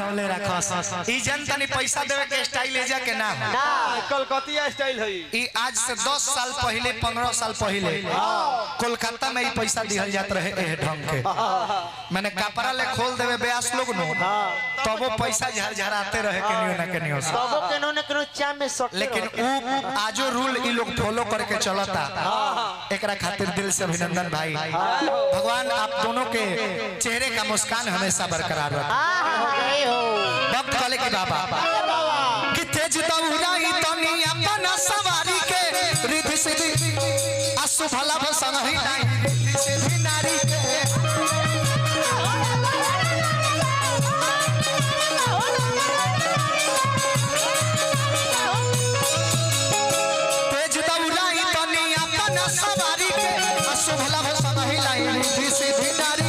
बनौले रखस ई जनता ने पैसा देवे के स्टाइल ले जा के ना कलकतिया स्टाइल है ई आज से 10 साल पहले 15 साल पहले कोलकाता में ई पैसा दिहल जात रहे ए ढंग के मैंने कपड़ा ले खोल देवे ब्यास लोग नो तब वो पैसा झरझराते रहे केनियो ना केनियो से तब केनो ने केनो चाम में सट लेकिन ऊ आजो रूल ई लोग फॉलो करके चलता एकरा खातिर दिल से अभिनंदन भाई भगवान आप दोनों के चेहरे का मुस्कान हमेशा बरकरार रखे वक्त वाले की बाबा कि तेज दौड़ाई तनी अपना सवारी के रिधि सिद्धि असु भला भसन ही नहीं रिधि सिद्धि नारी के तेज दौड़ाई तनी अपना सवारी के असु भला भसन ही नहीं रिधि सिद्धि नारी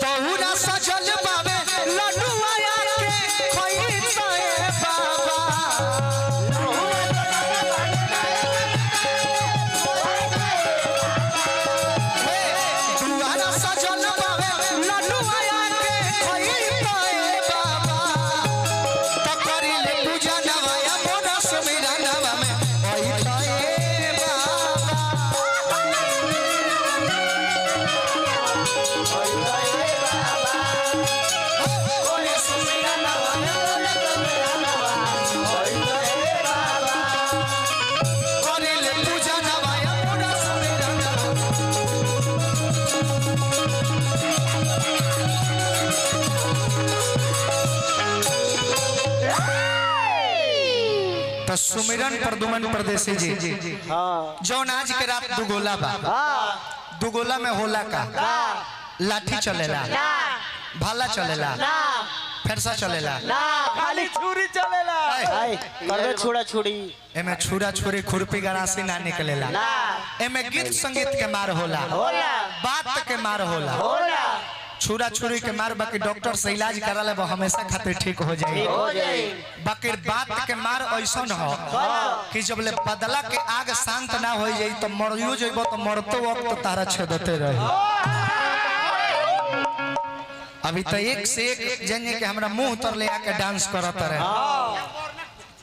बहुरा सजल बाबे लड्डू आया के खोई पाए बाबा दुआरा सजल बाबे लड्डू आया के खोई पाए बाबा तो करी ले पूजा नवाया बोनस मेरा नवा में ओई पाए बाबा सुमिरन प्रदुमन परदेसी जी जौन आज के रात दुगोला बा दुगोला में होला का लाठी चलेला भाला चलेला फेरसा चलेला खाली छुरी चलेला करवे छुड़ा छुड़ी एमे छुरा छुरी खुरपी गरासी ना निकलेला एमे गीत संगीत के मार होला बात के मार होला छुरा छुरी के मार बाकी डॉक्टर से इलाज कराले वो हमेशा खातिर ठीक हो जाए बाकी बात के मार ऐसा न हो कि जब ले बदला के आग शांत ना हो जाए तो मरियो जेबो तो मरते वक्त तारा छेदते रहे अभी तो एक से एक जने के हमरा मुंह तर ले आके डांस करत रहे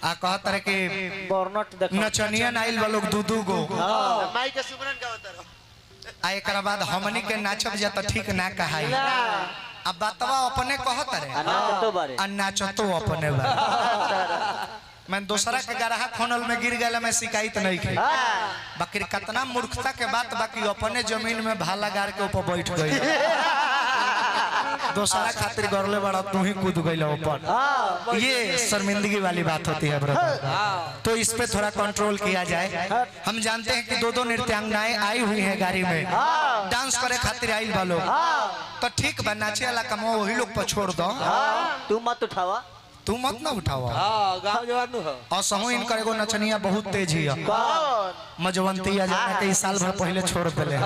आ कहत रहे कि बर्नट देखो नचनिया नाइल वालों दू गो माई के सुमरन का होता रहो आ एक बाद हमनी के नाचब जा तो ठीक ना कहाई अब बातवा अपने कहत रहे आ नाचतो अपने बा मैं दूसरा के गराहा खोनल में गिर गया मैं शिकायत नहीं की बाकी कितना मूर्खता के बात बाकी अपने जमीन में भाला गार के ऊपर बैठ गई दूसरा खातिर गरले बड़ा तू ही कूद गई ऊपर ये शर्मिंदगी वाली बात होती है ब्रदर तो इस पे थोड़ा कंट्रोल किया जाए हम जानते हैं कि दो नृत्यांगनाएं आई हुई हैं गाड़ी में डांस करे खातिर आई वालों तो ठीक बा नाचे वाला कमो वही लोग पर छोड़ दो तू मत उठावा तू मत ना उठावा गांव जवान हो और सहु इनकर एगो नचनिया बहुत तेज ही है मजवंतिया जाने के साल भर पहले छोड़ दिले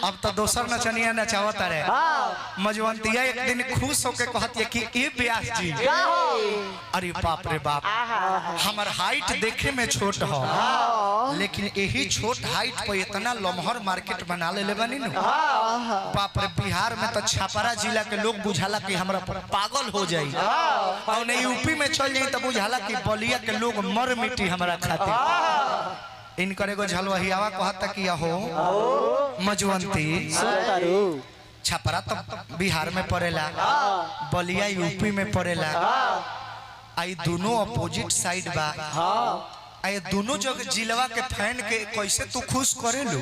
अब तो दोसर नचनिया नचावत रहे मजवंतिया एक दिन खुश होके कहती है कि ए ब्यास जी अरे बाप रे बाप हमार हाइट देखे में छोट हो लेकिन यही छोट हाइट पे इतना लमहर मार्केट बना ले बनी न बाप रे बिहार में तो छापरा जिला के लोग बुझाला कि हमरा पागल हो जाई और नहीं यूपी में चल जाई तो बुझाला कि बलिया के लोग मर मिट्टी हमरा खातिर इनकर एगो झलवहियावा कहता कि हो मजवंती छपरा तो बिहार में पड़ेला बलिया यूपी में पड़ेला आई दोनों अपोजिट साइड बा आई दोनों जगह जिलवा के फैन के कैसे तू खुश करेलू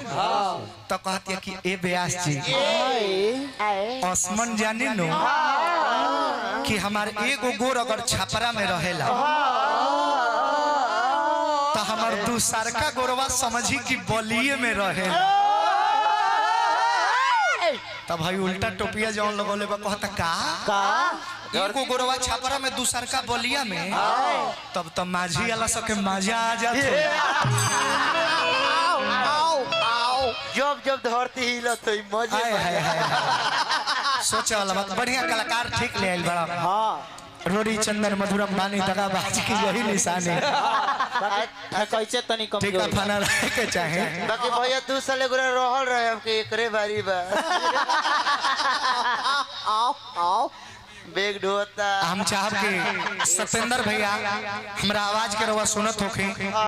तो कहती है कि ए ब्यास जी आसमान जानी नो कि हमारे एगो गोर अगर छपरा में रहेला तो हमार दूसर का गोरवा समझी कि बलिए में रहे तब भाई उल्टा टोपिया जौन लगौले बा कहता का एगो गोरवा छपरा में दूसर का बलिया में तब तो माझी वाला सबके मजा आ जाते जब जब धरती हिलत है मजे सोचे वाला बात बढ़िया कलाकार ठीक ले आइल बड़ा रोरी चंदन मधुरम बानी दगाबाज की यही निशानी। कैसे तनी कम ठीक है फाना रहे के चाहे बाकी भैया 2 साल एगोरा रहल रहे हमके एकरे बारी बा आओ बेग ढोता हम चाहब के सतेंद्र भैया हमरा आवाज के रवा सुनत होखे